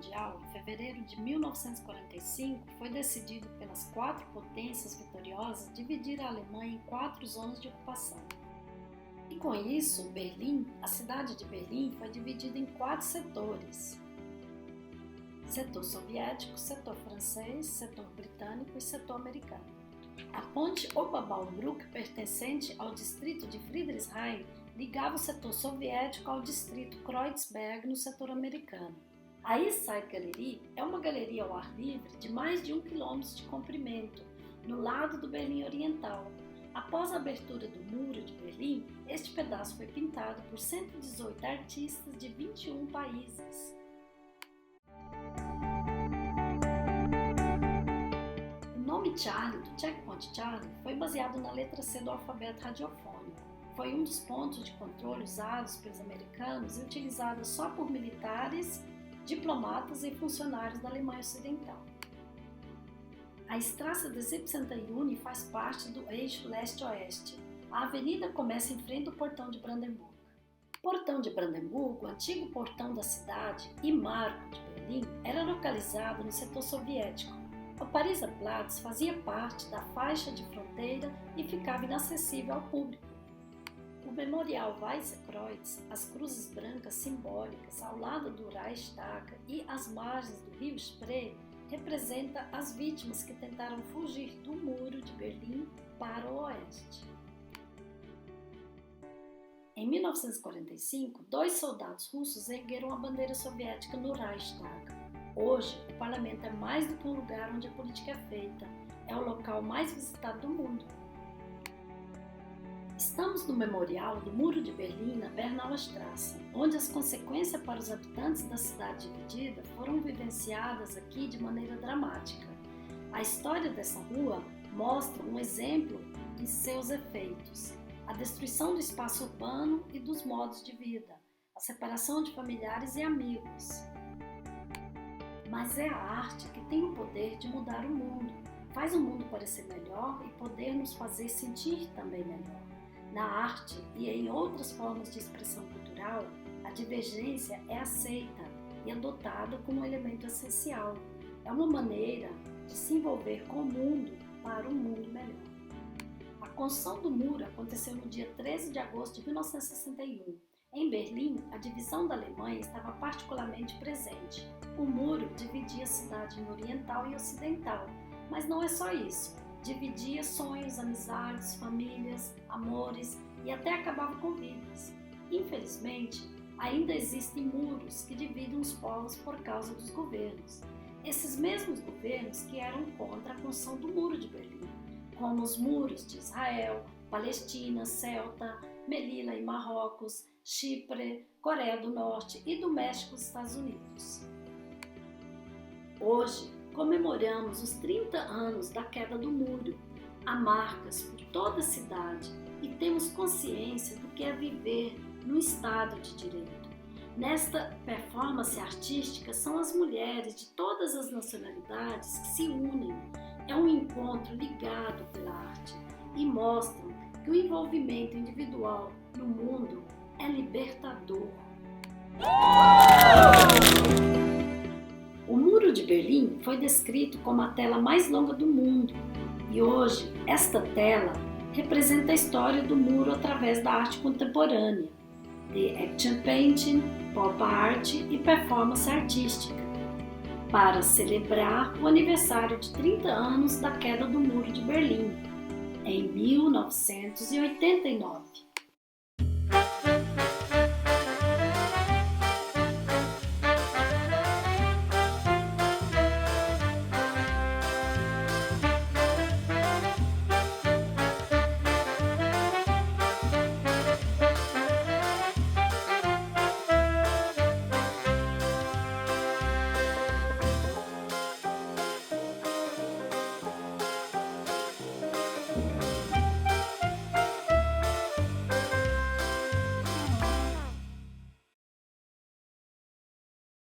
Mundial, em fevereiro de 1945, foi decidido pelas 4 potências vitoriosas dividir a Alemanha em 4 zonas de ocupação. E com isso, Berlim, a cidade de Berlim, foi dividida em 4 setores: setor soviético, setor francês, setor britânico e setor americano. A ponte Oberbaumbrücke, pertencente ao distrito de Friedrichshain, ligava o setor soviético ao distrito Kreuzberg, no setor americano. A East Side Gallery é uma galeria ao ar livre de mais de 1 km de comprimento, no lado do Berlim Oriental. Após a abertura do Muro de Berlim, este pedaço foi pintado por 118 artistas de 21 países. O nome Charlie, do Checkpoint Charlie, foi baseado na letra C do alfabeto radiofônico. Foi um dos pontos de controle usados pelos americanos e utilizado só por militares, diplomatas e funcionários da Alemanha Ocidental. A Straße des 17. Juni faz parte do eixo leste-oeste. A avenida começa em frente ao Portão de Brandenburg. O Portão de Brandenburg, o antigo portão da cidade e marco de Berlim, era localizado no setor soviético. O Pariser Platz fazia parte da faixa de fronteira e ficava inacessível ao público. O Memorial Weiße Kreuz, as cruzes brancas simbólicas ao lado do Reichstag e as margens do rio Spree, representa as vítimas que tentaram fugir do Muro de Berlim para o oeste. Em 1945, 2 soldados russos ergueram a bandeira soviética no Reichstag. Hoje, o parlamento é mais do que um lugar onde a política é feita, é o local mais visitado do mundo. Estamos no memorial do Muro de Berlim, na Bernauer Straße, onde as consequências para os habitantes da cidade dividida foram vivenciadas aqui de maneira dramática. A história dessa rua mostra um exemplo de seus efeitos: a destruição do espaço urbano e dos modos de vida, a separação de familiares e amigos. Mas é a arte que tem o poder de mudar o mundo, faz o mundo parecer melhor e poder nos fazer sentir também melhor. Na arte e em outras formas de expressão cultural, a divergência é aceita e adotada como um elemento essencial. É uma maneira de se envolver com o mundo para um mundo melhor. A construção do muro aconteceu no dia 13 de agosto de 1961. Em Berlim, a divisão da Alemanha estava particularmente presente. O muro dividia a cidade em oriental e ocidental, mas não é só isso. Dividia sonhos, amizades, famílias, amores e até acabava com vidas. Infelizmente, ainda existem muros que dividem os povos por causa dos governos. Esses mesmos governos que eram contra a construção do Muro de Berlim, como os muros de Israel, Palestina, Ceuta, Melilla e Marrocos, Chipre, Coreia do Norte e do México e Estados Unidos. Hoje, comemoramos os 30 anos da queda do muro. Há marcas por toda a cidade e temos consciência do que é viver no Estado de Direito. Nesta performance artística são as mulheres de todas as nacionalidades que se unem. É um encontro ligado pela arte e mostram que o envolvimento individual no mundo é libertador. O Muro de Berlim foi descrito como a tela mais longa do mundo e hoje esta tela representa a história do muro através da arte contemporânea, de action painting, pop art e performance artística, para celebrar o aniversário de 30 anos da queda do Muro de Berlim, em 1989.